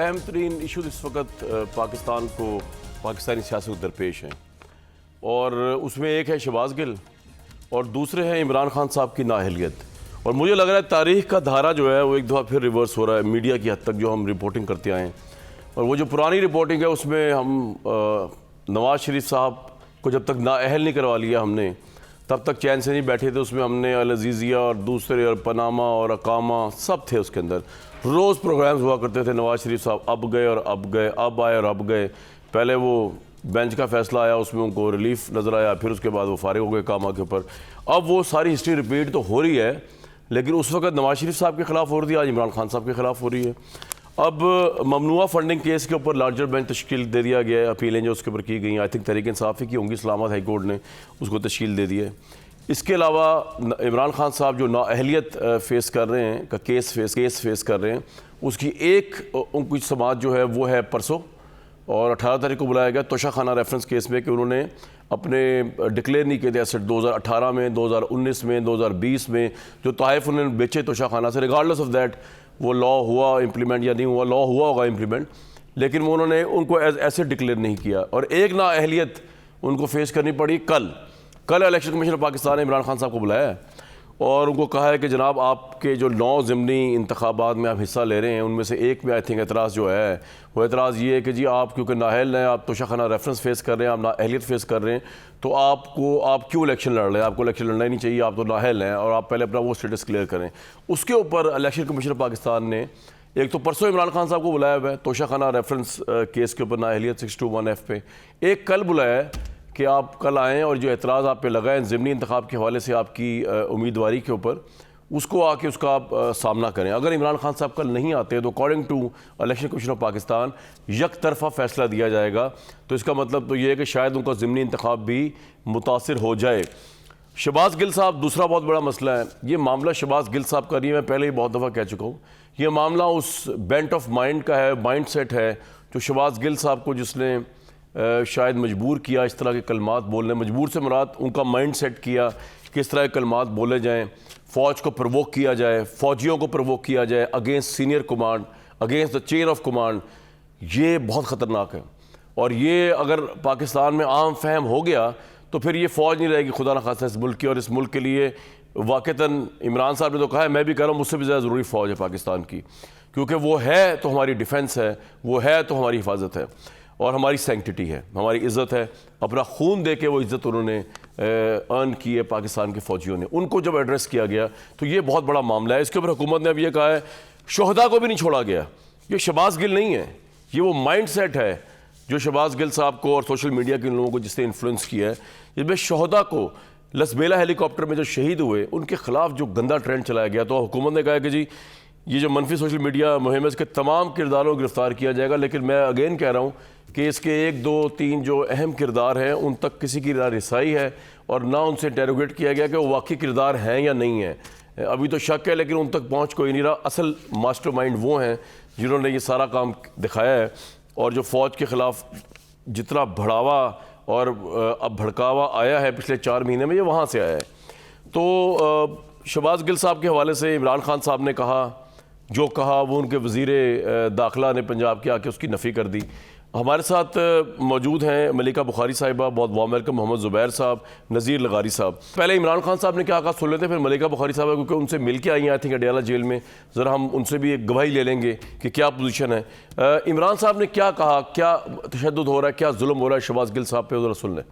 اہم ترین ایشوز اس وقت پاکستان کو پاکستانی سیاست کو درپیش ہیں، اور اس میں ایک ہے شہباز گل اور دوسرے ہیں عمران خان صاحب کی نااہلیت. اور مجھے لگ رہا ہے تاریخ کا دھارا جو ہے وہ ایک دفعہ پھر ریورس ہو رہا ہے میڈیا کی حد تک جو ہم رپورٹنگ کرتے آئے ہیں. اور وہ جو پرانی رپورٹنگ ہے اس میں ہم نواز شریف صاحب کو جب تک نااہل نہیں کروا لیا ہم نے تب تک چین سے نہیں بیٹھے تھے. اس میں ہم نے العزیزیہ اور دوسرے اور پاناما اور اقامہ سب تھے اس کے اندر. روز پروگرامز ہوا کرتے تھے. نواز شریف صاحب اب گئے اور اب گئے، اب آئے اور اب گئے. پہلے وہ بینچ کا فیصلہ آیا، اس میں ان کو ریلیف نظر آیا، پھر اس کے بعد وہ فارغ ہو گئے اقامہ کے اوپر. اب وہ ساری ہسٹری ریپیٹ تو ہو رہی ہے، لیکن اس وقت نواز شریف صاحب کے خلاف ہو رہی ہے، آج عمران خان صاحب کے خلاف ہو رہی ہے. اب ممنوعہ فنڈنگ کیس کے اوپر لارجر بینچ تشکیل دے دیا گیا ہے. اپیلیں جو اس کے اوپر کی گئی ہیں، آئی تھنک تحریک انصاف کی ہوں گی، اسلام آباد ہائی کورٹ نے اس کو تشکیل دے دی ہے. اس کے علاوہ عمران خان صاحب جو نااہلیت فیس کر رہے ہیں کا کیس فیس کر رہے ہیں، اس کی ایک ان کی سماعت جو ہے وہ ہے پرسوں، اور 18 تاریخ کو بلایا گیا توشہ خانہ ریفرنس کیس میں کہ انہوں نے اپنے ڈکلیئر نہیں کیے تھے ایسٹ 2018 میں، 2019 میں، 2020 میں جو تحائف انہوں نے بیچے توشہ خانہ سے. ریگارڈلیس آف دیٹ وہ لا ہوا امپلیمنٹ یا نہیں ہوا، لا ہوا ہوگا امپلیمنٹ، لیکن وہ انہوں نے ان کو ایسے ڈکلیئر نہیں کیا. اور ایک نااہلیت ان کو فیس کرنی پڑی. کل الیکشن کمیشن آف پاکستان نے عمران خان صاحب کو بلایا ہے اور ان کو کہا ہے کہ جناب آپ کے جو 9 ضمنی انتخابات میں آپ حصہ لے رہے ہیں ان میں سے ایک میں آئی تھنک اعتراض جو ہے وہ اعتراض یہ ہے کہ جی آپ کیونکہ نااہل ہیں، آپ توشہ خانہ ریفرنس فیس کر رہے ہیں، آپ نااہلیت فیس کر رہے ہیں، تو آپ کیوں الیکشن لڑ رہے ہیں؟ آپ کو الیکشن لڑنا ہی نہیں چاہیے، آپ تو نااہل ہیں، اور آپ پہلے اپنا وہ اسٹیٹس کلیئر کریں. اس کے اوپر الیکشن کمیشن آف پاکستان نے ایک تو پرسوں عمران خان صاحب کو بلایا ہوا ہے توشہ خانہ ریفرنس کیس کے اوپر نااہلیت 621F پہ، ایک کل بلایا ہے کہ آپ کل آئیں اور جو اعتراض آپ پہ لگا ہے ضمنی انتخاب کے حوالے سے آپ کی امیدواری کے اوپر، اس کو آ کے اس کا آپ سامنا کریں. اگر عمران خان صاحب کل نہیں آتے تو according to election commission of Pakistan یک طرفہ فیصلہ دیا جائے گا. تو اس کا مطلب تو یہ ہے کہ شاید ان کا ضمنی انتخاب بھی متاثر ہو جائے. شہباز گل صاحب دوسرا بہت بڑا مسئلہ ہے. یہ معاملہ شہباز گل صاحب کا نہیں ہے، میں پہلے ہی بہت دفعہ کہہ چکا ہوں. یہ معاملہ اس بینٹ آف مائنڈ کا ہے، مائنڈ سیٹ ہے جو شہباز گل صاحب کو جس نے شاید مجبور کیا اس طرح کے کلمات بولنے. مجبور سے مراد ان کا مائنڈ سیٹ کیا کہ اس طرح کے کلمات بولے جائیں، فوج کو پرووک کیا جائے، فوجیوں کو پرووک کیا جائے against senior command, against the chain of command. یہ بہت خطرناک ہے، اور یہ اگر پاکستان میں عام فہم ہو گیا تو پھر یہ فوج نہیں رہے گی خدا نخواستہ اس ملک کی. اور اس ملک کے لیے واقعتاً عمران صاحب نے تو کہا ہے، میں بھی کہہ رہا ہوں، مجھ سے بھی زیادہ ضروری فوج ہے پاکستان کی، کیونکہ وہ ہے تو ہماری ڈیفنس ہے، وہ ہے تو ہماری حفاظت ہے اور ہماری سینکٹیٹی ہے، ہماری عزت ہے. اپنا خون دے کے وہ عزت انہوں نے ارن کی ہے پاکستان کے فوجیوں نے. ان کو جب ایڈریس کیا گیا تو یہ بہت بڑا معاملہ ہے. اس کے اوپر حکومت نے اب یہ کہا ہے شہداء کو بھی نہیں چھوڑا گیا. یہ شہباز گل نہیں ہے، یہ وہ مائنڈ سیٹ ہے جو شہباز گل صاحب کو اور سوشل میڈیا کے ان لوگوں کو جس نے انفلوئنس کیا ہے. جس میں شہداء کو لسبیلا ہیلی کاپٹر میں جو شہید ہوئے ان کے خلاف جو گندا ٹرینڈ چلایا گیا، تو حکومت نے کہا کہ جی یہ جو منفی سوشل میڈیا مہم ہے اس کے تمام کرداروں کو گرفتار کیا جائے گا. لیکن میں اگین کہہ رہا ہوں کہ اس کے 1 2 3 جو اہم کردار ہیں ان تک کسی کی نہ رسائی ہے اور نہ ان سے انٹیروگیٹ کیا گیا کہ وہ واقعی کردار ہیں یا نہیں ہیں. ابھی تو شک ہے لیکن ان تک پہنچ کوئی نہیں رہا. اصل ماسٹر مائنڈ وہ ہیں جنہوں نے یہ سارا کام دکھایا ہے، اور جو فوج کے خلاف جتنا بڑھاوا اور اب بھڑکاوا آیا ہے پچھلے 4 مہینے میں، یہ وہاں سے آیا ہے. تو شہباز گل صاحب کے حوالے سے عمران خان صاحب نے کہا جو کہا، وہ ان کے وزیر داخلہ نے پنجاب کے آ کے اس کی نفی کر دی. ہمارے ساتھ موجود ہیں ملیکہ بخاری صاحبہ، بہت وارم ویلکم. محمد زبیر صاحب، نذیر لغاری صاحب. پہلے عمران خان صاحب نے کیا کہا سن لیتے ہیں، پھر ملیکہ بخاری صاحبہ کیونکہ ان سے مل کے آئی ہیں آئی تھنک اڈیالہ جیل میں، ذرا ہم ان سے بھی ایک گواہی لے لیں گے کہ کیا پوزیشن ہے. عمران صاحب نے کیا کہا، کیا تشدد ہو رہا ہے، کیا ظلم ہو رہا ہے شہباز گل صاحب پہ، ذرا سن لیں.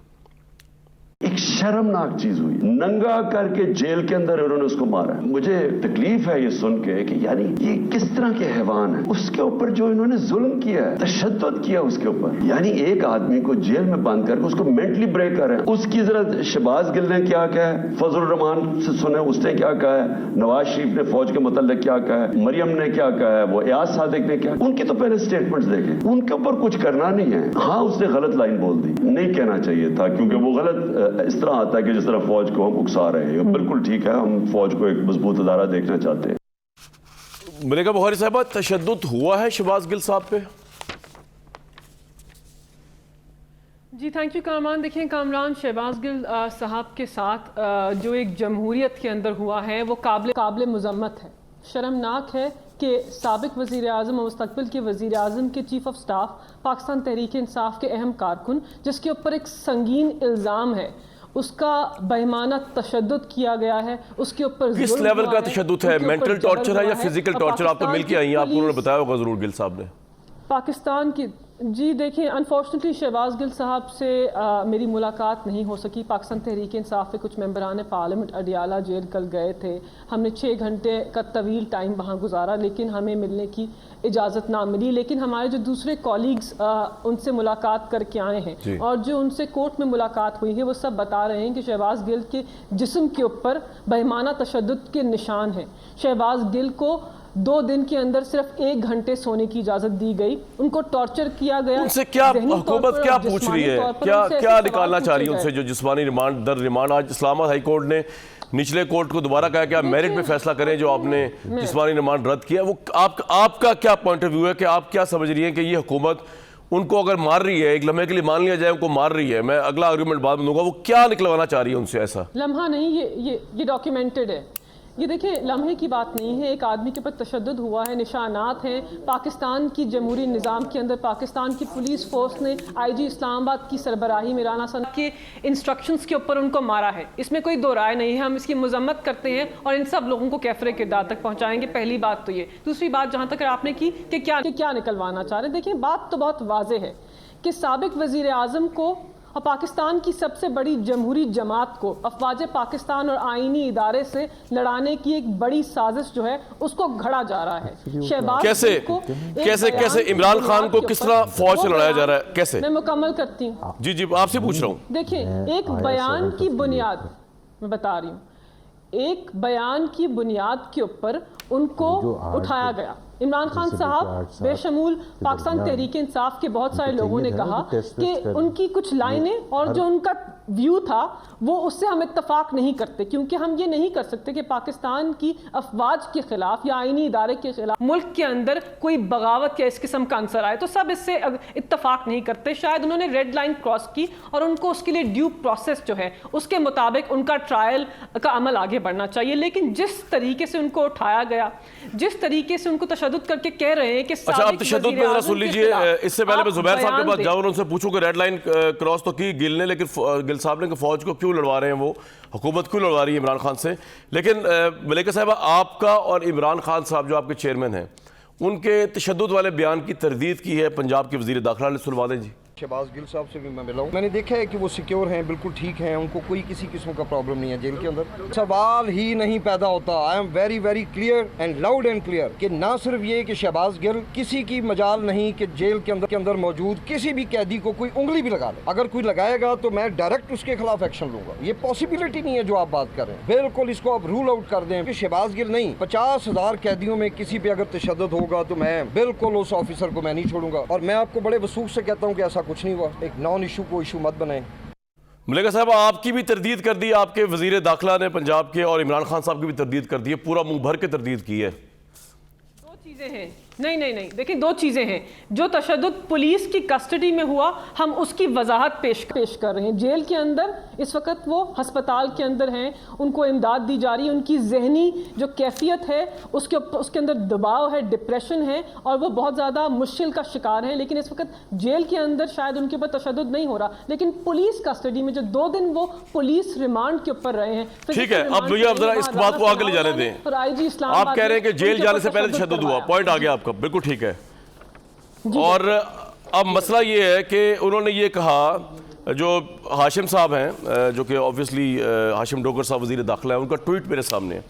ایک شرمناک چیز ہوئی، ننگا کر کے جیل کے اندر انہوں نے اس کو مارا. مجھے تکلیف ہے یہ سن کے کہ یعنی یہ کس طرح کے حیوان ہیں. اس کے اوپر جو انہوں نے ظلم کیا ہے، تشدد کیا اس کے اوپر، یعنی ایک آدمی کو جیل میں بند کر کے اس کو مینٹلی بریک کر رہے ہیں. اس کی ذرا شہباز گل نے کیا کہا ہے، فضل الرحمان سے سنیں اس نے کیا کہا ہے، نواز شریف نے فوج کے متعلق کیا کہا ہے، مریم نے کیا کہا ہے، وہ ایاز صادق نے کیا. ان کی تو پہلے سٹیٹمنٹس دیکھیں، ان کے اوپر کچھ کرنا نہیں ہے. ہاں اس نے غلط لائن بول دی، نہیں کہنا چاہیے تھا کیونکہ وہ غلط اس طرح آتا ہے کہ جس طرح فوج کو ہم اکسا رہے ہیں. بالکل ٹھیک ہے، ہم فوج کو ایک مضبوط ادارہ دیکھنا چاہتے ہیں. ملیکہ بخاری صاحبہ، تشدد ہوا ہے شہباز گل صاحب پہ؟ جی تھینک یو کامران. دیکھیں کامران، شہباز گل صاحب کے ساتھ جو ایک جمہوریت کے اندر ہوا ہے وہ قابل مذمت ہے، شرمناک ہے کہ سابق وزیر اعظم اور مستقبل کے وزیر اعظم کے chief of staff Pakistan Tehreek Insaf کے اہم کارکن، جس کے اوپر ایک سنگین الزام ہے، اس کا بہیمانہ تشدد کیا گیا ہے، اس کے اوپر کس لیول کا تشدد ہے؟ مینٹل ٹارچر ہے یا فزیکل ٹارچر؟ آپ تو مل کے آئی ہیں، آپ کو انہوں نے بتایا ہوگا ضرور گل صاحب نے۔ پاکستان کی جی دیکھیں، انفارچونیٹلی شہباز گل صاحب سے میری ملاقات نہیں ہو سکی۔ پاکستان تحریک انصاف کے کچھ ممبران پارلیمنٹ اڈیالہ جیل کل گئے تھے، ہم نے 6 گھنٹے کا طویل ٹائم وہاں گزارا، لیکن ہمیں ملنے کی اجازت نہ ملی۔ لیکن ہمارے جو دوسرے کالیگز ان سے ملاقات کر کے آئے ہیں اور جو ان سے کورٹ میں ملاقات ہوئی ہے، وہ سب بتا رہے ہیں کہ شہباز گل کے جسم کے اوپر بہیمانہ تشدد کے نشان ہیں۔ شہباز گل کو 2 دن کے اندر صرف 1 گھنٹے سونے کی اجازت دی گئی، ان کو ٹارچر کیا گیا۔ ان سے کیا حکومت کیا پوچھ رہی ہے؟ کیا نکالنا چاہ رہی ہے ان سے جو جسمانی ریمانڈ در ریمانڈ؟ آج اسلام آباد ہائی کورٹ نے نچلے کورٹ کو دوبارہ کہا کہ آپ میرٹ میں فیصلہ کریں، جو آپ نے جسمانی ریمانڈ رد کیا۔ وہ آپ کا کیا پوائنٹ آف ویو ہے کہ آپ کیا سمجھ رہی ہیں کہ یہ حکومت ان کو اگر مار رہی ہے، ایک لمحے کے لیے مان لیا جائے ان کو مار رہی ہے، میں اگلا آرگومنٹ بعد میں دوں گا، وہ کیا نکلوانا چاہ رہی ہے ان سے ایسا؟ لمحہ نہیں، یہ ڈاکیومنٹڈ ہے۔ یہ دیکھیں، لمحے کی بات نہیں ہے، ایک آدمی کے اوپر تشدد ہوا ہے، نشانات ہیں۔ پاکستان کی جمہوری نظام کے اندر پاکستان کی پولیس فورس نے آئی جی اسلام آباد کی سربراہی میں رانا ثنا کے انسٹرکشنز کے اوپر ان کو مارا ہے، اس میں کوئی دو رائے نہیں ہے۔ ہم اس کی مذمت کرتے ہیں اور ان سب لوگوں کو کیفر کردار تک پہنچائیں گے۔ پہلی بات تو یہ۔ دوسری بات جہاں تک آپ نے کی کہ کیا نکلوانا چاہ رہے ہیں، دیکھیں بات تو بہت واضح ہے کہ سابق وزیر اعظم کو اور پاکستان کی سب سے بڑی جمہوری جماعت کو افواج پاکستان اور آئینی ادارے سے لڑانے کی ایک بڑی سازش جو ہے اس کو گھڑا جا رہا ہے۔ شہباز کیسے عمران خان کو کس طرح فوج سے لڑایا جا رہا ہے؟ کیسے؟ میں مکمل کرتی ہوں۔ جی آپ سے پوچھ رہا ہوں۔ دیکھیں، ایک بیان کی بنیاد میں بتا رہی ہوں، ایک بیان کی بنیاد کے اوپر ان کو اٹھایا گیا۔ عمران خان صاحب بے شمول پاکستان تحریک انصاف کے بہت سارے لوگوں نے کہا کہ ان کی کچھ لائنیں اور جو ان کا ویو تھا وہ اس سے ہم اتفاق نہیں کرتے، کیونکہ ہم یہ نہیں کر سکتے کہ پاکستان کی افواج کے خلاف یا آئینی ادارے کے خلاف ملک کے اندر کوئی بغاوت یا اس قسم کا عنصر آئے، تو سب اس سے اتفاق نہیں کرتے۔ شاید انہوں نے ریڈ لائن کراس کی اور ان کو اس کے لیے ڈیو پروسیس جو ہے اس کے مطابق ان کا ٹرائل کا عمل آگے بڑھنا چاہیے۔ لیکن جس طریقے سے ان کو اٹھایا گیا، جس طریقے سے ان کو تشدد کر کے کہہ رہے ہیں کہ اچھا آپ تشدد میں ذرا سن لیجئے، اس سے پہلے میں زبیر صاحب کے پاس جاؤں اور ان سے پوچھوں کہ ریڈ لائن کراس تو کی گل نے، لیکن گل صاحب نے کہ فوج کو کیوں لڑوا رہے ہیں، وہ حکومت کیوں لڑوا رہی ہے عمران خان سے؟ لیکن ملیکہ صاحبہ، آپ کا اور عمران خان صاحب جو آپ کے چیئرمین ہیں، ان کے تشدد والے بیان کی تردید کی ہے پنجاب کے وزیر داخلہ نے، سنوا دیں جی۔ شہباز گل صاحب سے بھی میں ملا ہوں، میں نے دیکھا ہے کہ وہ سیکیور ہیں، بالکل ٹھیک ہیں، ان کو کوئی کسی قسم کا پرابلم نہیں ہے جیل کے اندر۔ سوال ہی نہیں پیدا ہوتا۔ I am very clear and loud and clear کہ نہ صرف یہ کہ شہباز گل کسی کی مجال نہیں کہ جیل کے اندر موجود کسی بھی قیدی کو کوئی انگلی بھی لگا لے، اگر کوئی لگائے گا تو میں ڈائریکٹ اس کے خلاف ایکشن لوں گا۔ یہ پاسبلٹی نہیں ہے جو آپ بات کر رہے ہیں، بالکل اس کو آپ رول آؤٹ کر دیں کہ شہباز گل نہیں، 50,000 قیدیوں میں کسی پہ اگر تشدد ہوگا تو میں بالکل اس آفیسر کو میں نہیں چھوڑوں گا۔ اور میں آپ کو بڑے وثوق سے کہتا ہوں کہ ایسا کچھ نہیں ہوا، ایک نان ایشو کو ایشو مت بنائیں۔ ملیکہ صاحب، آپ کی بھی تردید کر دی، آپ کے وزیر داخلہ نے پنجاب کے، اور عمران خان صاحب کی بھی تردید کر دی ہے، پورا منہ بھر کے تردید کی ہے۔ دو چیزیں ہیں، نہیں دیکھیں، دو چیزیں ہیں۔ جو تشدد پولیس کی کسٹڈی میں ہوا، ہم اس کی وضاحت پیش کر رہے ہیں۔ جیل کے اندر اس وقت وہ ہسپتال کے اندر ہیں، ان کو امداد دی جا رہی ہے، ان کی ذہنی جو کیفیت ہے اس کے اندر دباؤ ہے، ڈپریشن ہے، اور وہ بہت زیادہ مشکل کا شکار ہیں۔ لیکن اس وقت جیل کے اندر شاید ان کے اوپر تشدد نہیں ہو رہا، لیکن پولیس کسٹڈی میں جو 2 دن وہ پولیس ریمانڈ کے اوپر رہے ہیں۔ ٹھیک ہے، اب مجھے ذرا اس بات کو آگے لے جانے دیں۔ آپ کہہ رہے ہیں کہ جیل جانے سے پہلے تشدد ہوا، پوائنٹ آ گیا آپ کا، بالکل ٹھیک ہے۔ اور اب مسئلہ یہ ہے کہ انہوں نے یہ کہا، جو ہاشم صاحب ہیں، جو کہ آبویسلی ہاشم ڈوگر صاحب وزیر داخلہ ہیں، ان کا ٹویٹ میرے سامنے ہے۔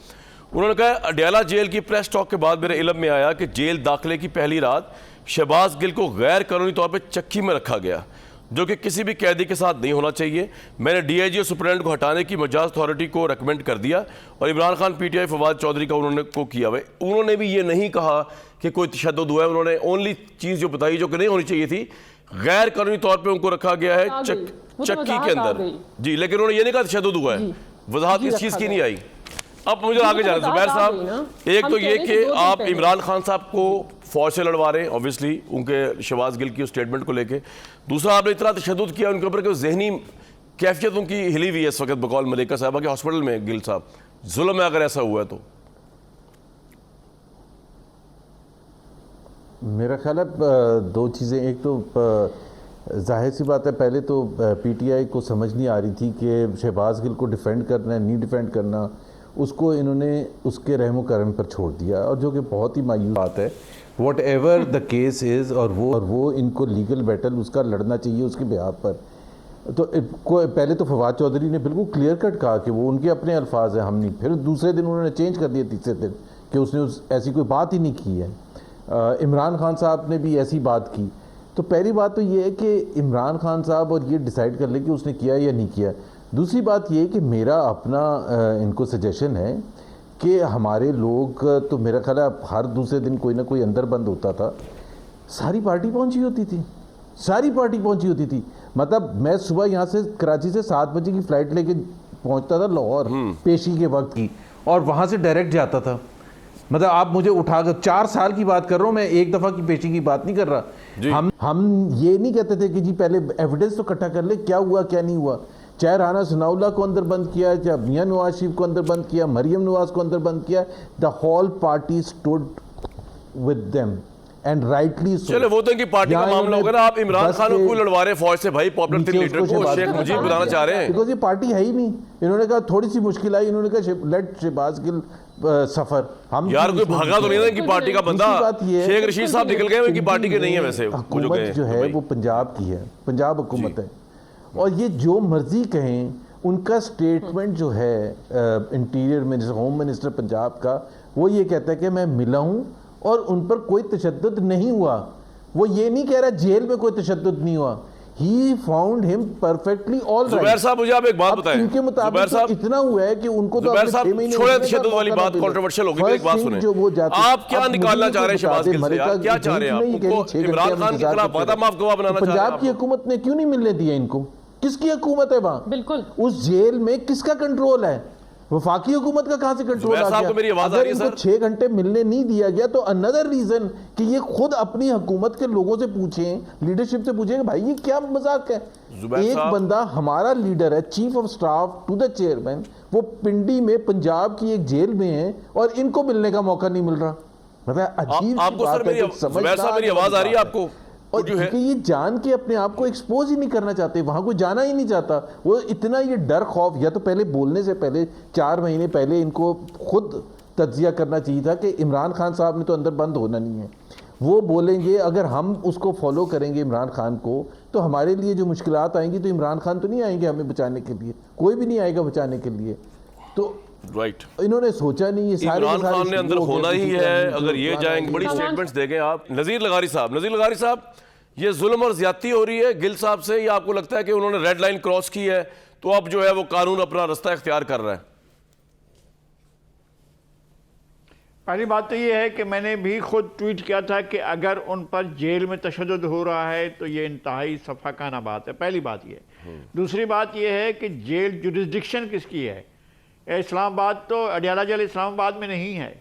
انہوں نے کہا اڈیالہ جیل کی پریس ٹاک کے بعد میرے علم میں آیا کہ جیل داخلے کی پہلی رات شہباز گل کو غیر قانونی طور پہ چکی میں رکھا گیا، جو کہ کسی بھی قیدی کے ساتھ نہیں ہونا چاہیے۔ میں نے ڈی آئی جی اور سپرنٹینڈنٹ کو ہٹانے کی مجاز اتھارٹی کو ریکمینڈ کر دیا، اور Imran Khan P T I Fawad Chaudhry کا انہوں نے کو کیا ہوئے۔ انہوں نے بھی یہ نہیں کہا کہ کوئی تشدد ہوا ہے، انہوں نے اونلی چیز جو بتائی جو کہ نہیں ہونی چاہیے تھی، غیر قانونی طور پہ ان کو رکھا گیا ہے چکی کے اندر جی، لیکن انہوں نے یہ نہیں کہا تشدد ہوا ہے، وضاحت اس چیز کی نہیں آئی۔ اب مجھے آگے جانا ہے زبیر صاحب، ایک تو یہ کہ آپ عمران خان صاحب کو فوج سے لڑوا رہے ہیں اوبیسلی ان کے شہباز گل کی اسٹیٹمنٹ کو لے کے، دوسرا آپ نے اتنا تشدد کیا ان کے اوپر کہ ذہنی کیفیت ان کی ہلی ہوئی ہے اس وقت بقول ملیکہ صاحبہ کے ہاسپٹل میں۔ گل صاحب ظلم ہے اگر ایسا ہوا ہے تو؟ میرا خیال ہے دو چیزیں، ایک تو ظاہر سی بات ہے پہلے تو پی ٹی آئی کو سمجھ نہیں آ رہی تھی کہ شہباز گل کو ڈیفینڈ کرنا ہے نہیں ڈیفینڈ کرنا، اس کو انہوں نے اس کے رحم و کرم پر چھوڑ دیا، اور جو کہ بہت ہی مایوس بات ہے. What ever the case is, اور وہ ان کو لیگل بیٹل اس کا لڑنا چاہیے اس کے بیہاف پر. تو پہلے تو فواد چودھری نے بالکل کلیئر کٹ کہا کہ وہ ان کے اپنے الفاظ ہیں، ہم نہیں. پھر دوسرے دن انہوں نے چینج کر دیا، تیسرے دن، کہ اس نے ایسی کوئی بات ہی نہیں کی ہے. عمران خان صاحب نے بھی ایسی بات کی. تو پہلی بات تو یہ ہے کہ عمران خان صاحب اور یہ ڈیسائیڈ کر لے کہ اس نے کیا یا نہیں کیا. دوسری بات یہ ہے کہ میرا اپنا ان کو سجیشن ہے کہ ہمارے لوگ تو میرا خیال ہے ہر دوسرے دن کوئی نہ کوئی اندر بند ہوتا تھا، ساری پارٹی پہنچی ہوتی تھی، ساری پارٹی پہنچی ہوتی تھی. مطلب میں صبح یہاں سے کراچی سے 7 بجے کی فلائٹ لے کے پہنچتا تھا لاہور پیشی کے وقت کی، اور وہاں سے ڈائریکٹ جاتا تھا. مطلب آپ مجھے اٹھا کر 4 سال کی بات کر رہا ہوں میں، ایک دفعہ کی پیشی کی بات نہیں کر رہا. ہم یہ نہیں کہتے تھے کہ جی پہلے ایویڈنس تو اکٹھا کر لے کیا ہوا کیا نہیں ہوا. چاہے رانا ثناء اللہ کو اندر بند کیا، چاہے میاں نواز شریف کو اندر بند کیا، مریم نواز کو اندر بند کیا، the whole party stood with them and rightly so. چلے وہ تو ان کی پارٹی کا معاملہ ہوگا نا. آپ عمران خان کو لڑوا رہے فوج سے بھائی، پاپولر تھے لیڈر کو شیخ مجیب بنانا چاہ رہے ہیں، بیکاز یہ پارٹی ہے ہی نہیں. انہوں نے کہا تھوڑی سی مشکل آئی، انہوں نے کہا لیٹ شہباز گل سفر. ہم یار کوئی بھاگا تو نہیں تھا ان کی پارٹی کا بندہ. شیخ رشید صاحب نکل گئے، ان کی پارٹی کے نہیں ہیں ویسے. حکومت جو ہے وہ پنجاب کی ہے، پنجاب حکومت ہے، اور یہ جو مرضی کہیں ان کا سٹیٹمنٹ جو ہے interior minister, home minister Punjab کا، وہ یہ کہتا ہے کہ میں ملا ہوں اور ان پر کوئی تشدد نہیں ہوا. وہ یہ نہیں کہہ رہا جیل میں کوئی تشدد نہیں ہوا. He found him perfectly all right. زبیر صاحب مجھے آپ ایک بات بتائیں. ان کے مطابق اتنا ہوا ہے کہ ان کو تو زبیر صاحب چھوڑے تشدد والی بات کنٹروورشل ہو گئی. ایک بات سنیں، آپ کیا نکالنا چاہ رہے ہیں شہباز گل سے؟ کیا چاہ رہے ہیں آپ؟ عمران خان کی خلاف وعدہ معاف گواہ بنانا چاہ رہے ہیں؟ پنجاب کی حکومت نے کیوں نہیں ملنے دیا ان کو؟ کس کی حکومت ہے وہاں؟ بالکل اس جیل میں کس کا کنٹرول ہے؟ وفاقی حکومت کا کہاں سے کنٹرول آ گیا؟ اگر ان کو 6 گھنٹے ملنے نہیں دیا گیا تو another reason کہ یہ خود اپنی حکومت کے لوگوں سے پوچھیں، لیڈرشپ سے پوچھیں کہ بھائی یہ کیا مذاق ہے. ایک بندہ ہمارا لیڈر ہے، chief of staff to the chairman, وہ پنڈی میں پنجاب کی ایک جیل میں ہے اور ان کو ملنے کا موقع نہیں مل رہا. مطلب عجیب آپ کو سر میری آواز آ رہی ہے آپ کو؟ اور کیونکہ یہ جان کے اپنے آپ کو ایکسپوز ہی نہیں کرنا چاہتے، وہاں کوئی جانا ہی نہیں چاہتا. وہ اتنا یہ ڈر خوف، یا تو پہلے بولنے سے پہلے 4 مہینے پہلے ان کو خود تجزیہ کرنا چاہیے تھا کہ عمران خان صاحب نے تو اندر بند ہونا نہیں ہے. وہ بولیں گے اگر ہم اس کو فالو کریں گے عمران خان کو تو ہمارے لیے جو مشکلات آئیں گی تو عمران خان تو نہیں آئیں گے ہمیں بچانے کے لیے، کوئی بھی نہیں آئے گا بچانے کے لیے. تو رائٹ، انہوں نے سوچا نہیں. یہ سارے عمران خان نے اندر ہونا ہی ہے اگر یہ جائیں گے. بڑی سٹیٹمنٹس دے گئے آپ. نذیر لغاری صاحب یہ ظلم اور زیادتی ہو رہی ہے گل صاحب سے، یا آپ کو لگتا ہے کہ انہوں نے ریڈ لائن کراس کی ہے تو اب جو ہے وہ قانون اپنا رستہ اختیار کر رہا ہے؟ پہلی بات تو یہ ہے کہ میں نے بھی خود ٹویٹ کیا تھا کہ اگر ان پر جیل میں تشدد ہو رہا ہے تو یہ انتہائی صفحہ بات ہے. پہلی بات یہ ہے. دوسری بات یہ ہے کہ جیل جوریسڈکشن کس کی ہے؟ اسلام آباد تو اڈیالہ جیل اسلام آباد میں نہیں ہے،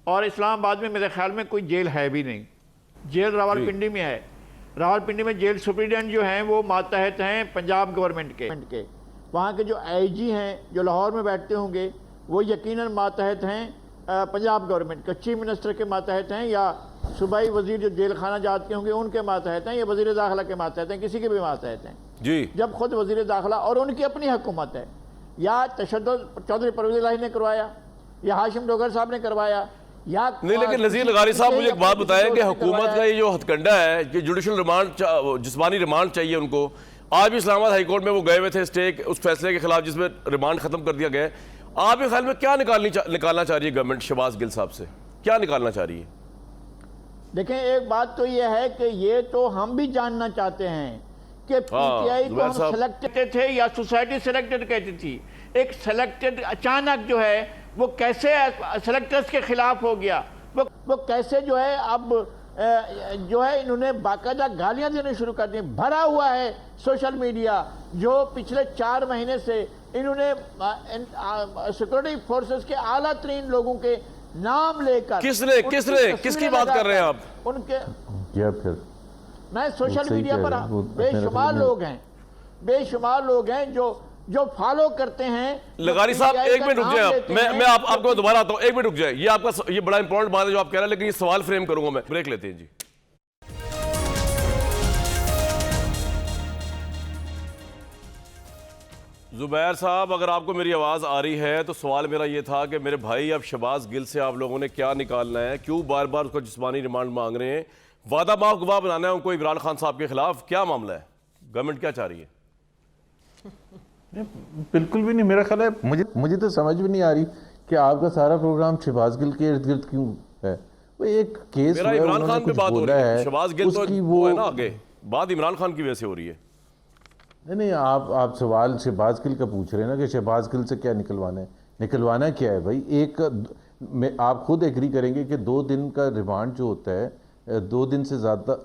اور اسلام آباد میں میرے خیال میں کوئی جیل ہے بھی نہیں. جیل راولپنڈی میں ہے. راولپنڈی میں جیل سپریڈنٹ جو ہیں وہ ماتحت ہیں پنجاب گورنمنٹ کے. وہاں کے جو آئی جی ہیں جو لاہور میں بیٹھتے ہوں گے وہ یقیناً ماتحت ہیں پنجاب گورنمنٹ کے. چیف منسٹر کے ماتحت ہیں، یا صوبائی وزیر جو جیل خانہ جاتے ہوں گے ان کے ماتحت ہیں، یا وزیر داخلہ کے ماتحت ہیں، کسی کے بھی ماتحت ہیں. جی جب خود وزیر داخلہ اور ان کی اپنی حکومت ہے، یا تشدد چودھری پرویز الہی نے کروایا یا ہاشم ڈوگر صاحب نے کروایا یا نہیں. لیکن نذیر لغاری صاحب مجھے ایک بات بتائیں کہ حکومت کا یہ جو ہتھ کنڈا ہے کہ جوڈیشل ریمانڈ، جسمانی ریمانڈ چاہیے ان کو. آج بھی اسلام آباد ہائی کورٹ میں وہ گئے ہوئے تھے اسٹے اس فیصلے کے خلاف جس میں ریمانڈ ختم کر دیا گیا. آپ کے خیال میں کیا نکالنا چاہ رہی ہے گورنمنٹ شہباز گل صاحب سے؟ کیا نکالنا چاہ رہی ہے؟ دیکھیں ایک بات تو یہ ہے کہ یہ تو ہم بھی جاننا چاہتے ہیں کہ پی ٹی آئی کو ہم سلیکٹڈ تھے یا سوسائٹی سلیکٹڈ کہتی تھی. ایک سلیکٹڈ اچانک جو ہے وہ کیسے سلیکٹرز کے خلاف ہو گیا؟ وہ کیسے جو ہے اب جو ہے انہوں نے باقاعدہ گالیاں دینے شروع کر دیں. بھرا ہوا ہے سوشل میڈیا جو پچھلے 4 مہینے سے انہوں نے سیکورٹی فورسز کے اعلیٰ ترین لوگوں کے نام لے کر کس کی بات کر رہے ہیں آپ؟ ان کے پھر میں سوشل میڈیا پر بے شمار لوگ ہیں جو فالو کرتے ہیں. لغاری صاحب ایک منٹ رک جائیں، میں آپ کو دوبارہ آتا ہوں. ایک منٹ رک جائیں. یہ آپ کا یہ بڑا امپورٹنٹ بات ہے جو آپ کہہ رہے ہیں، لیکن یہ سوال فریم کروں گا میں. بریک لیتے ہیں جی. زبیر صاحب اگر آپ کو میری آواز آ رہی ہے تو سوال میرا یہ تھا کہ میرے بھائی اب شہباز گل سے آپ لوگوں نے کیا نکالنا ہے؟ کیوں بار بار اس کو جسمانی ریمانڈ مانگ رہے ہیں؟ وعدہ معاف گواہ بنانا ہے ان کو عمران خان صاحب کے خلاف؟ کیا معاملہ ہے؟ گورنمنٹ کیا چاہ رہی ہے؟ بالکل بھی نہیں. میرا خیال ہے مجھے تو سمجھ بھی نہیں آ رہی کہ آپ کا سارا پروگرام شہباز گل کے ارد گرد کیوں ہے. وہ ایک کیس میرا عمران خان پہ بات ہو رہی ہے. شہباز گل تو وہ ہے نا آگے، بات عمران خان کی وجہ سے ہو رہی ہے. نہیں آپ سوال شہباز گل کا پوچھ رہے ہیں نا کہ شہباز گل سے کیا نکلوانا ہے. نکلوانا کیا ہے بھائی؟ آپ خود ایگری کریں گے کہ 2 دن کا ریمانڈ جو ہوتا ہے 2 دن سے زیادہ،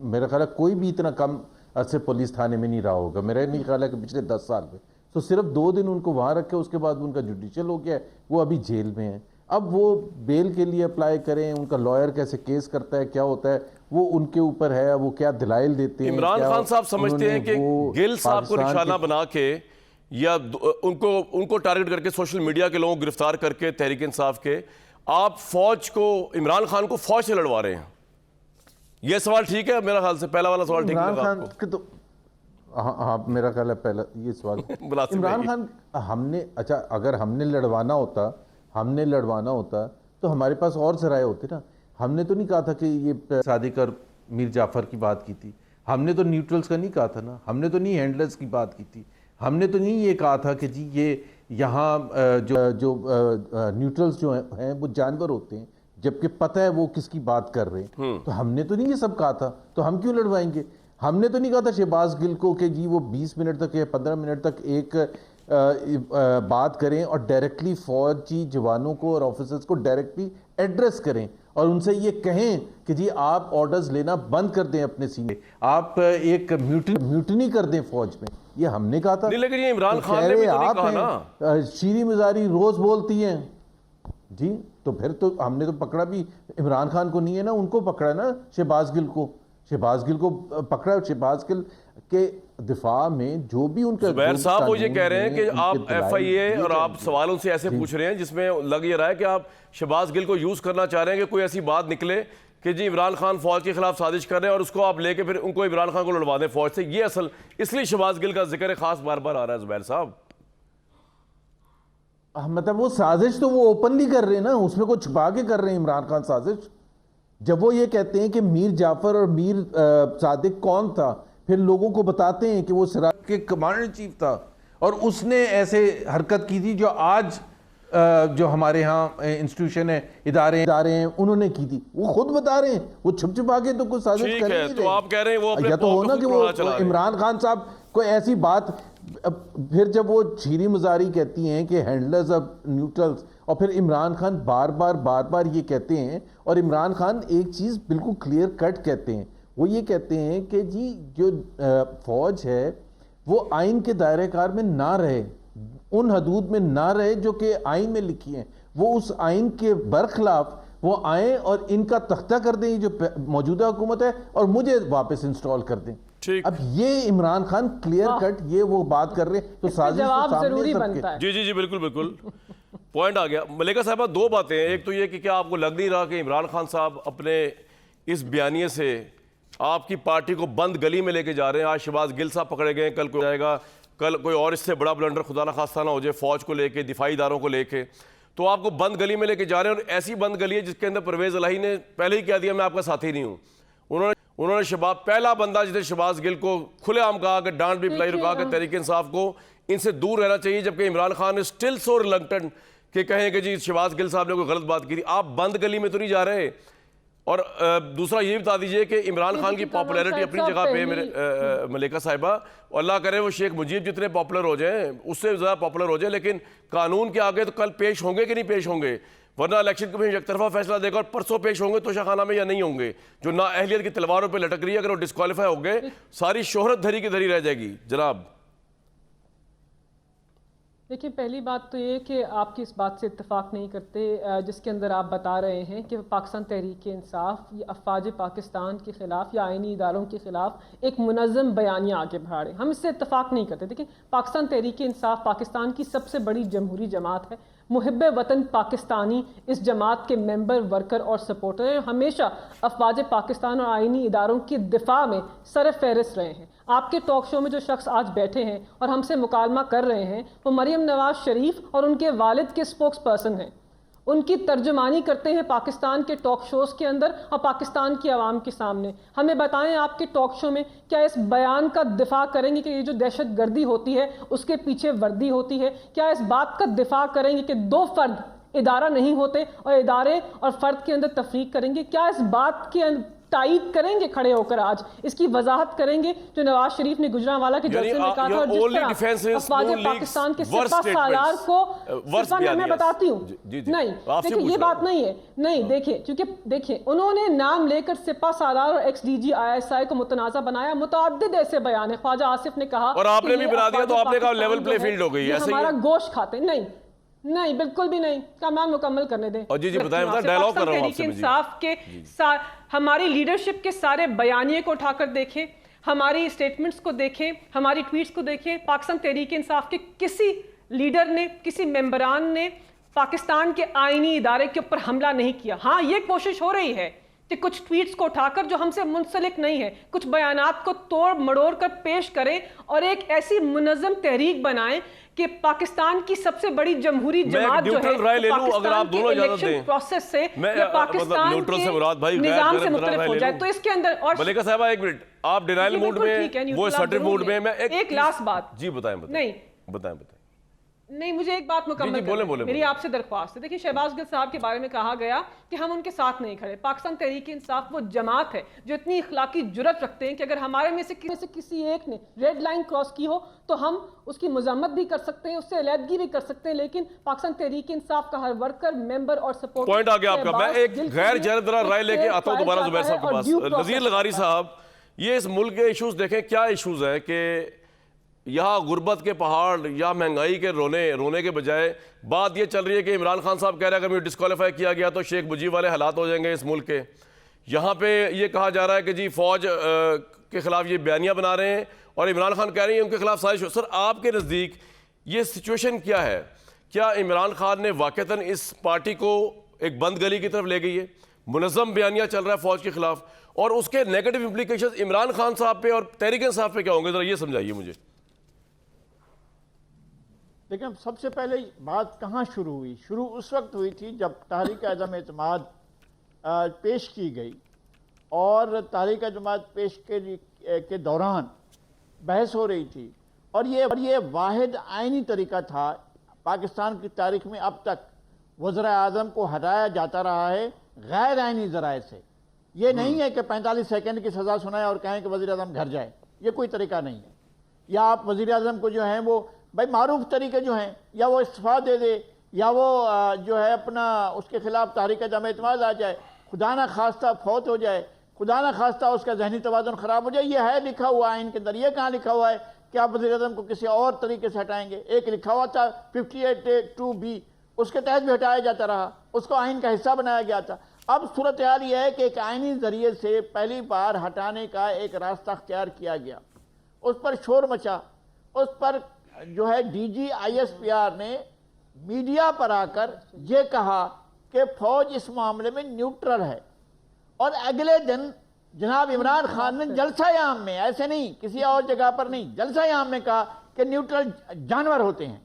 میرا خیال ہے کوئی بھی اتنا کم عرصے پولیس تھانے میں نہیں رہا ہوگا. میرا نہیں خیال ہے کہ پچھلے 10 سال میں. تو صرف 2 دن ان کو وہاں رکھے، اس کے بعد ان کا جوڈیشل ہو گیا ہے، وہ ابھی جیل میں ہیں. اب وہ بیل کے لیے اپلائی کریں، ان کا لائر کیسے کیس کرتا ہے، کیا ہوتا ہے، وہ ان کے اوپر ہے. وہ کیا دلائل دیتے ہیں. عمران خان صاحب سمجھتے ہیں کہ گل صاحب کو نشانہ بنا کے یا ان کو ٹارگٹ کر کے سوشل میڈیا کے لوگوں کو گرفتار کر کے تحریک انصاف کے آپ فوج کو، عمران خان کو فوج سے لڑوا رہے ہیں؟ یہ سوال ٹھیک ہے؟ میرا خیال سے پہلا والا سوال ٹھیک عمران لگا خان آپ کے تو ہاں میرا خیال ہے پہلا یہ سوال عمران خان ہم نے، اچھا اگر ہم نے لڑوانا ہوتا تو ہمارے پاس اور ذرائع ہوتے نا. ہم نے تو نہیں کہا تھا کہ یہ صادق اور میر جعفر کی بات کی تھی. ہم نے تو نیوٹرلز کا نہیں کہا تھا نا. ہم نے تو نہیں ہینڈلرز کی بات کی تھی. ہم نے تو نہیں یہ کہا تھا کہ جی یہ یہاں جو نیوٹرلز جو ہیں وہ جانور ہوتے ہیں، جبکہ پتہ ہے وہ کس کی بات کر رہے ہیں. تو ہم نے تو نہیں یہ سب کہا تھا. تو ہم کیوں لڑوائیں گے؟ ہم نے تو نہیں کہا تھا شہباز گل کو کہ جی وہ 20 منٹ تک یا 15 منٹ تک ایک بات کریں اور ڈائریکٹلی فوجی جوانوں کو اور آفیسرز کو ڈائریکٹلی ایڈریس کریں اور ان سے یہ کہیں کہ جی آپ آرڈرز لینا بند کر دیں اپنے سینے، آپ ایک میوٹنی کر دیں فوج میں. یہ ہم نے کہا تھا. نہیں لیکن یہ عمران خان نے بھی تو نہیں کہا نا. شیریں مزاری روز بولتی ہیں جی. تو پھر تو ہم نے تو پکڑا بھی عمران خان کو نہیں ہے نا، ان کو پکڑا نا، شہباز گل کو پکڑا. شہباز گل کے دفاع میں جو بھی ان کا زبیر صاحب وہ یہ کہہ رہے ہیں کہ آپ ایف آئی اے اور آپ سوالوں سے ایسے پوچھ رہے ہیں جس میں لگ یہ رہا ہے کہ آپ شہباز گل کو یوز کرنا چاہ رہے ہیں کہ کوئی ایسی بات نکلے کہ جی عمران خان فوج کے خلاف سازش کر رہے ہیں اور اس کو آپ لے کے پھر ان کو عمران خان کو لڑوا دیں فوج سے. یہ اصل اس لیے شہباز گل کا ذکر خاص بار بار آ رہا ہے زبیر صاحب. مطلب وہ سازش تو وہ اوپنلی کر رہے ہیں نا، اس میں کوئی چھپا کے کر رہے ہیں عمران خان سازش. جب وہ یہ کہتے ہیں کہ میر جعفر اور میر صادق کون تھا، پھر لوگوں کو بتاتے ہیں کہ وہ سراج کے کمانڈر ان چیف تھا اور اس نے ایسے حرکت کی تھی جو آج جو ہمارے ہاں انسٹیٹیوشن ہے، ادارے ہیں، انہوں نے کی تھی. وہ خود بتا رہے ہیں، وہ چھپا کے تو کوئی سازش کر نہیں رہے. تو آپ کہہ رہے ہیں وہ اپنے یا تو ہونا کہ وہ عمران خان صاحب کوئی ایسی بات. پھر جب وہ شیریں مزاری کہتی ہیں کہ ہینڈلرز آف نیوٹرلز، اور پھر عمران خان بار بار یہ کہتے ہیں، اور عمران خان ایک چیز بالکل کلیئر کٹ کہتے ہیں. وہ یہ کہتے ہیں کہ جی جو فوج ہے وہ آئین کے دائرہ کار میں نہ رہے، ان حدود میں نہ رہے جو کہ آئین میں لکھی ہیں. وہ اس آئین کے برخلاف وہ آئیں اور ان کا تختہ کر دیں جو موجودہ حکومت ہے اور مجھے واپس انسٹال کر دیں. اب یہ عمران خان کلیئر کٹ یہ وہ بات کر رہے ہیں تو سازش جواب ضروری بنتا ہے. جی بالکل پوائنٹ آ گیا. ملیکہ صاحبہ 2 باتیں ہیں. ایک تو یہ کہ کیا آپ کو لگ نہیں رہا کہ عمران خان صاحب اپنے اس بیانیے سے آپ کی پارٹی کو بند گلی میں لے کے جا رہے ہیں؟ آج شہباز گل صاحب پکڑے گئے، کل کوئی جائے گا، کل کوئی اور اس سے بڑا بلنڈر خدا نہ خواستہ نہ ہو جائے فوج کو لے کے، دفاعی اداروں کو لے کے. تو آپ کو بند گلی میں لے کے جا رہے ہیں، اور ایسی بند گلی ہے جس کے اندر پرویز الہی نے پہلے ہی کہہ دیا میں آپ کا ساتھی نہیں ہوں. انہوں نے پہلا بندہ جس نے شہباز گل کو کھلے عام کہا کہ ڈانٹ بھی پلائی رکا کہ تحریک انصاف کو ان سے دور رہنا چاہیے، جبکہ عمران خان نے اسٹل سو ریلکٹنٹ کہ کہیں کہ جی شہباز گل صاحب نے کوئی غلط بات کی تھی. آپ بند گلی میں تو نہیں جا رہے. اور دوسرا یہ بتا دیجئے کہ عمران خان کی پاپولیرٹی اپنی جگہ پہ میرے ملیکہ صاحبہ، اور اللہ کرے وہ شیخ مجیب جتنے پاپولر ہو جائیں اس سے زیادہ پاپولر ہو جائیں، لیکن قانون کے آگے تو کل پیش ہوں گے کہ نہیں پیش ہوں گے؟ ورنہ الیکشن کمیشن ایک طرفہ فیصلہ دے گا اور پرسوں پیش ہوں گے توشہ خانہ میں یا نہیں ہوں گے. جو نااہلیت کی تلواروں پہ لٹک رہی ہے اگر وہ ڈسکوالیفائی ہو گئے ساری شہرت دھری کی دھری رہ جائے گی. جناب دیکھیں، پہلی بات تو یہ کہ آپ کی اس بات سے اتفاق نہیں کرتے جس کے اندر آپ بتا رہے ہیں کہ پاکستان تحریک انصاف یا افواج پاکستان کے خلاف یا آئینی اداروں کے خلاف ایک منظم بیانیہ آگے بڑھا رہے ہیں. ہم اس سے اتفاق نہیں کرتے. دیکھیں، پاکستان تحریک انصاف پاکستان کی سب سے بڑی جمہوری جماعت ہے. محب وطن پاکستانی اس جماعت کے ممبر، ورکر اور سپورٹر ہیں، ہمیشہ افواج پاکستان اور آئینی اداروں کی دفاع میں سر فہرست رہے ہیں۔ آپ کے ٹاک شو میں جو شخص آج بیٹھے ہیں اور ہم سے مکالمہ کر رہے ہیں وہ مریم نواز شریف اور ان کے والد کے سپوکس پرسن ہیں، ان کی ترجمانی کرتے ہیں پاکستان کے ٹاک شوز کے اندر اور پاکستان کی عوام کے سامنے۔ ہمیں بتائیں آپ کے ٹاک شو میں کیا اس بیان کا دفاع کریں گے کہ یہ جو دہشت گردی ہوتی ہے اس کے پیچھے وردی ہوتی ہے؟ کیا اس بات کا دفاع کریں گے کہ دو فرد ادارہ نہیں ہوتے اور ادارے اور فرد کے اندر تفریق کریں گے؟ کیا اس بات کے تائید کریں گے کھڑے ہو کر آج اس کی وضاحت کریں گے جو نواز شریف نے گجرانوالہ کے جلسے میں کہا تھا، اور جس طرح افواج پاکستان کے سپہ سالار کو میں بتاتی ہوں نہیں دیکھیں یہ بات نہیں ہے، نہیں دیکھیں انہوں نے نام لے کر سپہ سالار اور ex D G I S I کو متنازع بنایا۔ متعدد ایسے بیان ہیں، خواجہ آصف نے کہا اور آپ نے بھی بنا دیا تو آپ نے کہا لیول پلے فیلڈ ہو گئی، ایسے ہمارا گوشت کھاتے ہیں۔ نہیں بالکل بھی نہیں، کامران مکمل کرنے دیں۔ اور جی بتائیں ڈائلاگ کر رہا ہوں آپ سے۔ انصاف کے ہماری لیڈرشپ کے سارے بیانیے کو اٹھا کر دیکھیں، ہماری سٹیٹمنٹس کو دیکھیں، ہماری ٹویٹس کو دیکھیں، پاکستان تحریک انصاف کے کسی لیڈر نے، کسی ممبران نے پاکستان کے آئینی ادارے کے اوپر حملہ نہیں کیا۔ ہاں یہ کوشش ہو رہی ہے کہ کچھ ٹویٹس کو اٹھا کر جو ہم سے منسلک نہیں ہے، کچھ بیانات کو توڑ مڑوڑ کر پیش کریں اور ایک ایسی منظم تحریک بنائیں کہ پاکستان کی سب سے بڑی جمہوری جماعت جو ہے پاکستان کے الیکشن پروسیس سے یا پاکستان کے نظام سے مختلف ہو جائے۔ تو اس کے اندر اور ملیکہ صاحبہ ایک منٹ، آپ ڈینائل موڈ میں، وہ اسرٹیو موڈ میں، میں ایک لاسٹ بات جی بتائیں نہیں مجھے ایک بات مکمل کریں، میری آپ سے درخواست ہے۔ دیکھیں شہباز گل صاحب کے بارے میں کہا گیا کہ ہم ان کے ساتھ نہیں کھڑے۔ پاکستان تحریک انصاف وہ جماعت ہے جو اتنی اخلاقی جرت رکھتے ہیں کہ اگر ہمارے میں سے کسی ایک نے ریڈ لائن کراس کی ہو تو ہم اس کی مذمت بھی کر سکتے ہیں، اس سے علیحدگی بھی کر سکتے ہیں، لیکن پاکستان تحریک انصاف کا ہر ورکر، ممبر اور سپورٹ پوائنٹ آ گیا آپ کا۔ میں ایک غیر جانبدار رائے لے کے آتا ہوں دوبارہ زبیر صاحب کے پاس۔ نذیر لغاری صاحب، یہ اس ملک کے ایشوز دیکھیں، کیا ایشوز ہیں کہ یہاں غربت کے پہاڑ یا مہنگائی کے رونے کے بجائے بات یہ چل رہی ہے کہ عمران خان صاحب کہہ رہے ہیں اگر مجھے ڈسکوالیفائی کیا گیا تو شیخ مجیب والے حالات ہو جائیں گے اس ملک کے۔ یہاں پہ یہ کہا جا رہا ہے کہ جی فوج کے خلاف یہ بیانیاں بنا رہے ہیں اور عمران خان کہہ رہے ہیں ان کے خلاف سازش ہو۔ سر آپ کے نزدیک یہ سچویشن کیا ہے؟ کیا عمران خان نے واقعتاً اس پارٹی کو ایک بند گلی کی طرف لے گئی ہے؟ منظم بیانیہ چل رہا ہے فوج کے خلاف، اور اس کے نیگیٹو امپلیکیشنز عمران خان صاحب پہ اور تحریک انصاف پہ کیا ہوں گے؟ ذرا یہ سمجھائیے مجھے۔ لیکن سب سے پہلے بات کہاں شروع ہوئی؟ شروع اس وقت ہوئی تھی جب تحریک عدم اعتماد پیش کی گئی، اور تحریک اعتماد پیش کے دوران بحث ہو رہی تھی، اور یہ واحد آئینی طریقہ تھا پاکستان کی تاریخ میں اب تک وزراء اعظم کو ہٹایا جاتا رہا ہے غیر آئینی ذرائع سے۔ یہ نہیں ہے کہ 45 سیکنڈ کی سزا سنائے اور کہیں کہ وزیر اعظم گھر جائے، یہ کوئی طریقہ نہیں ہے۔ یا آپ وزیر اعظم کو جو ہیں وہ بھائی معروف طریقے جو ہیں، یا وہ استعفیٰ دے دے، یا وہ جو ہے اپنا اس کے خلاف تحریک عدم اعتماد آ جائے، خدا نہ خواستہ فوت ہو جائے، خدا نہ خواستہ اس کا ذہنی توازن خراب ہو جائے۔ یہ ہے لکھا ہوا آئین کے اندر، یہ کہاں لکھا ہوا ہے کہ آپ وزیر اعظم کو کسی اور طریقے سے ہٹائیں گے؟ ایک لکھا ہوا تھا 58(2)(b، اس کے تحت بھی ہٹایا جاتا رہا، اس کو آئین کا حصہ بنایا گیا تھا۔ اب صورتحال یہ ہے کہ ایک آئینی ذریعے سے پہلی بار ہٹانے کا ایک راستہ اختیار کیا گیا، اس پر شور مچا، اس پر جو ہے D G I S P R نے میڈیا پر آ کر یہ کہا کہ فوج اس معاملے میں نیوٹرل ہے، اور اگلے دن جناب عمران خان نے جلسہ عام میں، ایسے نہیں کسی اور جگہ پر نہیں، جلسہ عام میں کہا کہ نیوٹرل جانور ہوتے ہیں۔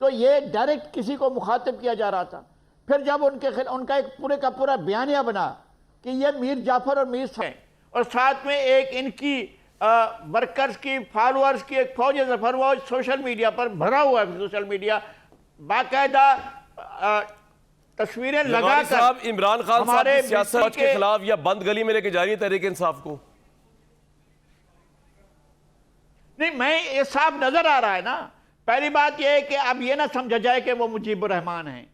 تو یہ ڈائریکٹ کسی کو مخاطب کیا جا رہا تھا۔ پھر جب ان کا ایک پورے کا پورا بیانیہ بنا کہ یہ میر جعفر اور میر ہیں، اور ساتھ میں ایک ان کی ورکرز کی، فالورز کی ایک فوج ظفر، وہ سوشل میڈیا پر بھرا ہوا ہے، سوشل میڈیا باقاعدہ تصویریں لگا کر صاحب عمران خان صاحب کی سیاست کے خلاف یا بند گلی میں لے کے جا رہی ہے تحریک انصاف کو؟ نہیں، میں یہ صاحب نظر آ رہا ہے نا۔ پہلی بات یہ ہے کہ اب یہ نہ سمجھا جائے کہ وہ مجیب الرحمان ہیں۔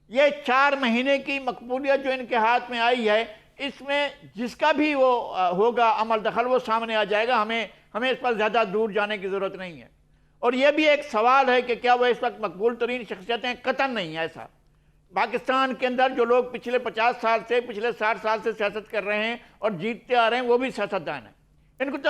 یہ 4 مہینے کی مقبولیت جو ان کے ہاتھ میں آئی ہے، اس میں جس کا بھی وہ ہوگا عمل دخل وہ سامنے آ جائے گا۔ ہمیں اس پر زیادہ دور جانے کی ضرورت نہیں ہے۔ اور یہ بھی ایک سوال ہے کہ کیا وہ اس وقت مقبول ترین شخصیتیں؟ قطعاً نہیں ہے ایسا۔ پاکستان کے اندر جو لوگ پچھلے 50 سال سے، پچھلے 60 سال سے سیاست کر رہے ہیں اور جیتتے آ رہے ہیں، وہ بھی سیاستدان ہیں۔ ان کو تو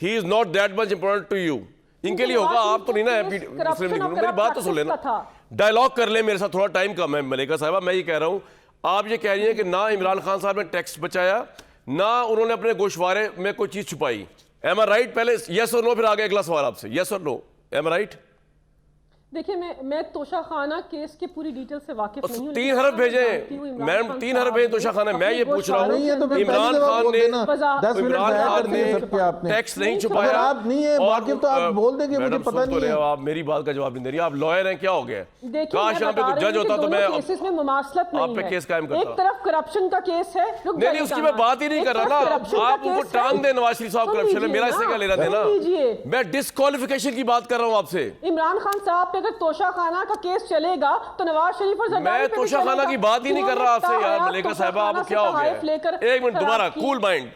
He is not that much important to you. ان کے لیے ہوگا, آپ تو نہیں نا مسلم لیگ. میری بات تو سن لینا, ڈائلاگ کر لیں میرے ساتھ, تھوڑا ٹائم کم ہے ملیکہ صاحبہ. میں یہ کہہ رہا ہوں, آپ یہ کہہ رہی ہیں کہ نہ عمران خان صاحب نے ٹیکس بچایا, نہ انہوں نے اپنے گوشوارے میں کوئی چیز چھپائی. ایم آئی رائٹ؟ پہلے یس اور نو, پھر آگے اگلا سوال آپ سے, یس اور نو, ایم آئی رائٹ؟ دیکھیں میں توشہ خانہ کیس کی پوری ڈیٹیل سے واقف نہیں ہوں. 3 حرف بھیجیں میڈم, 3 حرف بھیجیں توشہ خانہ. میں یہ پوچھ رہا ہوں, عمران خان نے ٹیکس نہیں چھپایا. آپ نہیں ہیں واقف تو آپ بول دیں گے, مجھے پتہ نہیں ہے. آپ میری بات کا جواب نہیں دے رہی, آپ لائر ہیں, کیا ہو گیا؟ کاش یہاں پہ کوئی جج ہوتا تو میں کیسز میں مماثلت آپ پہ نہیں کیس ہے. قائم کرتا. ایک طرف کرپشن کا کیس ہے, نہیں اس کی میں بات ہی نہیں کر رہا نا, آپ ان کو ٹانگ دیں نواز شریف صاحب کرپشن ہے, میرا اس سے کیا لینا دینا؟ میں ڈسکوالیفیکیشن کی بات کر رہا ہوں آپ سے. عمران خان صاحب پہ اگر توشہ خانہ کا کیس چلے گا تو نواز شریف اور میں توشہ خانہ کی بات ہی نہیں کر رہا آپ سے یار. ملیکہ صاحبہ آپ کیا ہو گیا؟ ایک منٹ دوبارہ, کول مائنڈ,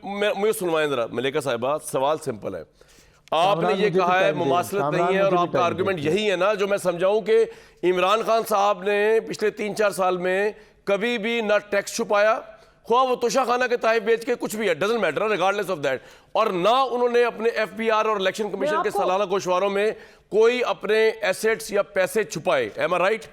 مجھے سنوائیں ذرا. ملیکہ صاحبہ سوال سمپل ہے, آپ نے یہ کہا ہے مماثلت نہیں ہے, اور آپ کا آرگومنٹ یہی ہے نا جو میں سمجھاؤں کہ عمران خان صاحب نے پچھلے 3-4 سال میں کبھی بھی نہ ٹیکس چھپایا, خواہ وہ توشہ خانہ کے تحائف بیچ کے کچھ بھی ہے, doesn't matter regardless of that, اور نہ انہوں نے اپنے ایف بی آر اور الیکشن کمیشن کے سالانہ گوشواروں میں کوئی اپنے ایسیٹس یا پیسے چھپائے. ایم آئی رائٹ؟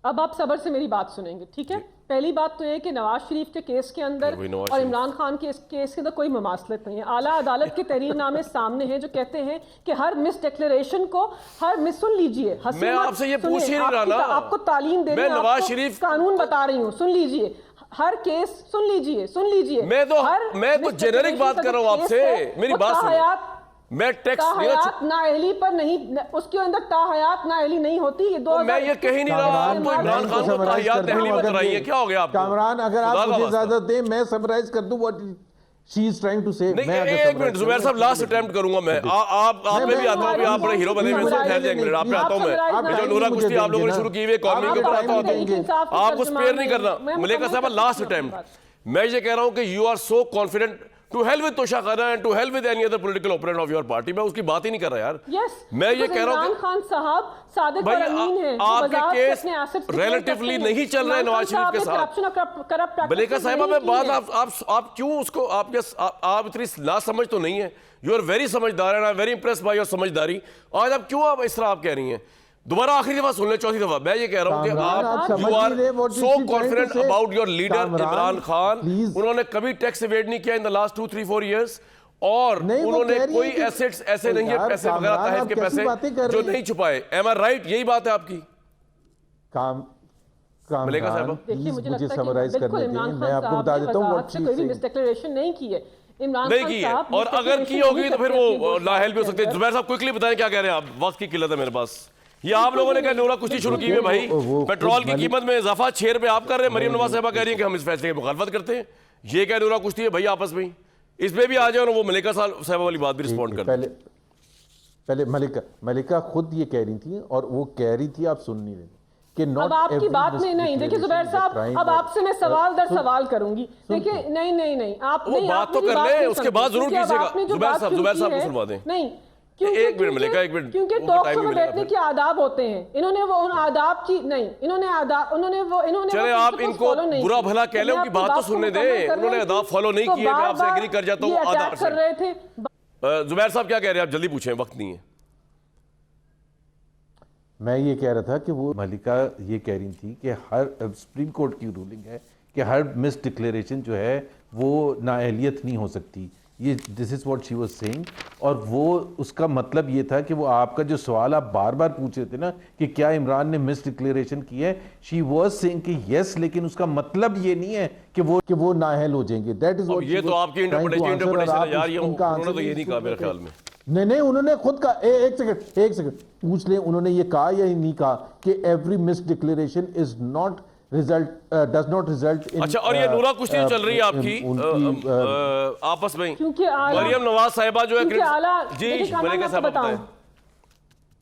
اب آپ صبر سے میری بات سنیں گے, ٹھیک ہے؟ پہلی بات تو یہ کہ نواز شریف کے کیس کے اندر اور عمران خان کے کیس کے اندر کوئی مماثلت نہیں ہے. اعلیٰ عدالت کے تحریر نامے سامنے ہیں جو کہتے ہیں کہ ہر مس ڈکلیریشن کو سن لیجئے, میں آپ سے یہ پوچھ ہی نہیں رہا نا, آپ کو تعلیم دے رہی ہوں, آپ کو قانون بتا رہی ہوں, سن لیجئے ہر کیس, سن لیجئے. میں تو جنرک بات کر رہا ہوں آپ سے, میری بات سنیں. میں ٹیکس تاحیات نااہلی پر نہیں, اس کے اندر تاحیات نااہلی نہیں ہوتی. میں یہ کہہ نہیں رہا, آپ تو عمران خان کو تاحیات نااہلی بتا رہی ہیں, کیا ہو گیا آپ کو؟ کامران اگر آپ مجھے اجازت دیں میں سمرائز کر دوں what she is trying to say. ایک منٹ زبیر صاحب, لاسٹ اٹیمپٹ کروں گا میں, آپ میں بھی آتا ہوں, آپ بڑے ہیرو بنے ہوئے ہیں, ٹھہر جائیں ایک منٹ, آپ پہ آتا ہوں میں. جو نورا کشتی آپ لوگوں نے شروع کی ہوئی اکانومی کے اوپر آتا ہوں, آپ کو سپیئر نہیں کرنا. ملیکہ صاحبہ لاسٹ اٹیمپٹ, میں یہ کہہ رہا ہوں کہ you are so confident to hell with توشہ خانہ and to hell with any other political opponent of your party. میں اس کی بات ہی نہیں کر رہا یار. میں یہ کہہ رہا ہوں عمران خان صاحب صادق اور امین ہیں, آپ کے کیس ریلیٹیولی نہیں چل رہے نواز شریف کے ساتھ. ملیکہ صاحبہ میں بات, آپ کیوں اس کو, آپ اتنی لا سمجھ تو نہیں ہے, you are very سمجھدار and I am very impressed by your سمجھداری. آج آپ کیوں آپ اس طرح آپ کہہ رہی ہیں؟ دوبارہ آخری دفعہ سن لیں, چوتھی دفعہ. میں یہ کہہ رہا ہوں کہ آپ you are so confident about your leader Imran Khan. انہوں نے کبھی ٹیکس ایویڈ نہیں کیا in the last 2-3-4 years, اور انہوں نے کوئی ایسیٹس ایسے نہیں ہے, پیسے وغیرہ تحائف کے پیسے جو نہیں چھپائے. ایم آئی رائٹ؟ یہی بات ہے آپ کی. ملیکہ صاحبہ مجھے سمرائز کرنے دیں, میں آپ کو بتا دیتا ہوں what she is saying. Miss declaration نہیں کی ہے نہیں کی ہے, اور اگر کی ہوگی تو پھر وہ لاحل بھی ہو سکتے ہیں. زبیر صاحب کوئکلی بتائیں کیا کہہ رہے ہیں آپ, وقت کی قلت ہے میرے پاس. یہ آپ لوگوں نے کہا نورا کشتی شروع کی ہوئی بھائی, پیٹرول کی قیمت میں اضافہ 6 روپے آپ کر رہے ہیں, مریم نواز صاحبہ کہہ رہی ہیں کہ ہم اس فیصلے کی مخالفت کرتے ہیں. یہ کہہ نورا کشتی ہے بھائی آپس میں, اس میں بھی آ جائے, اور وہ ملیکہ صاحبہ والی بات بھی رسپونڈ کر دیں. پہلے ملیکہ خود یہ کہہ رہی تھی, اور وہ کہہ رہی تھی, آپ سن نہیں رہے کہ اب آپ کی بات میں نہیں. دیکھیں زبیر صاحب, اب آپ سے میں سوال در سوال کروں گی. دیکھیں نہیں آپ وہ بات تو کر لیں, اس کے بعد ضرور کیجئے گا. زبیر صاحب کو سنوا دیں. نہیں, ایک منٹ ملیکہ, ایک منٹ, کیونکہ ٹاک شو میں بیٹھنے کے آداب ہوتے ہیں. انہوں نے وہ ان آداب کی نہیں, انہوں نے چلے آپ ان کو برا بھلا کہہ لیں, ان کی بات تو سننے دیں. انہوں نے آداب فالو نہیں کیے, میں آپ سے ایگری کر جاتا ہوں آداب سے. زبیر صاحب کیا کہہ رہے ہیں آپ, جلدی پوچھیں, وقت نہیں ہے. میں یہ کہہ رہا تھا کہ وہ ملیکہ یہ کہہ رہی تھی کہ ہر سپریم کورٹ کی رولنگ ہے کہ ہر مس ڈکلیریشن جو ہے وہ نااہلیت نہیں ہو سکتی. یہ this is what she was saying, اور وہ اس کا مطلب یہ تھا کہ وہ آپ کا جو سوال آپ بار بار پوچھ رہے تھے نا کہ کیا عمران نے مس ڈکلیریشن کی ہے, شی واز سیئنگ کہ یس, لیکن اس کا مطلب یہ نہیں ہے کہ وہ نااہل ہو جائیں گے. دیٹ از واٹ یہ تو آپ کی انٹرپریٹیشن ہے یار, انہوں نے تو یہ نہیں کہا میرے خیال میں. نہیں انہوں نے خود کہا, ایک سیکنڈ پوچھ لیں, انہوں نے یہ کہا یا نہیں کہا کہ every miss declaration is not does not result in. اچھا, اور یہ نورا کشتی جو چل رہی ہے آپ کی آپس میں, مریم نواز صاحبہ جو ہے, جی ملیکہ صاحبہ بتائیں.